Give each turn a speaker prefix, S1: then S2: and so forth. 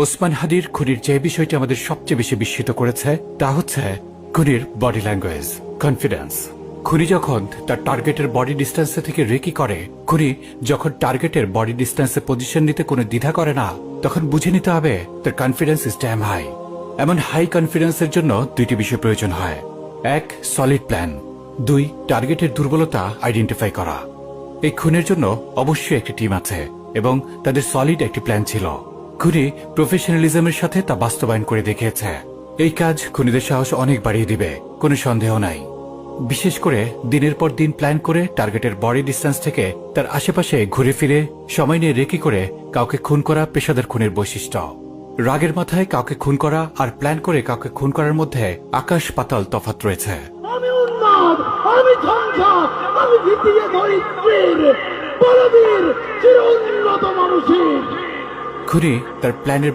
S1: ওসমান হাদির খুনির যে বিষয়টি আমাদের সবচেয়ে বেশি বিস্মিত করেছে তা হচ্ছে খুনির বডি ল্যাঙ্গুয়েজ, কনফিডেন্স। খুনি যখন তার টার্গেটের বডি ডিস্টেন্সে থেকে রেকি করে, খুনি যখন টার্গেটের বডি ডিস্টেন্সে পজিশন নিতে কোনো দ্বিধা করে না, তখন বুঝে নিতে হবে তার কনফিডেন্স ইজ ড্যাম হাই। এমন হাই কনফিডেন্সের জন্য দুইটি বিষয় প্রয়োজন হয়: এক, সলিড প্ল্যান; দুই, টার্গেটের দুর্বলতা আইডেন্টিফাই করা। এই খুনের জন্য অবশ্যই একটি টিম আছে এবং তাদের সলিড একটি প্ল্যান ছিল। খুনি প্রফেশনালিজমের সাথে তা বাস্তবায়ন করে দেখিয়েছে। এই কাজ খুনিদের সাহস অনেক বাড়িয়ে দিবে, কোনো সন্দেহ নাই। বিশেষ করে দিনের পর দিন প্ল্যান করে টার্গেটের বডি ডিস্টেন্স থেকে তার আশেপাশে ঘুরে ফিরে সময় নিয়ে রেকি করে কাউকে খুন করা পেশাদার খুনের বৈশিষ্ট্য। রাগের মাথায় কাউকে খুন করা আর প্ল্যান করে কাউকে খুন করার মধ্যে আকাশ পাতাল তফাৎ রয়েছে।
S2: আমি উন্মাদ, আমি ঝঞ্ঝা, আমি ভিতিয়ে ধরিত্রীর বলবীর চির উন্নত মানুষের।
S1: খুনি তার প্ল্যানের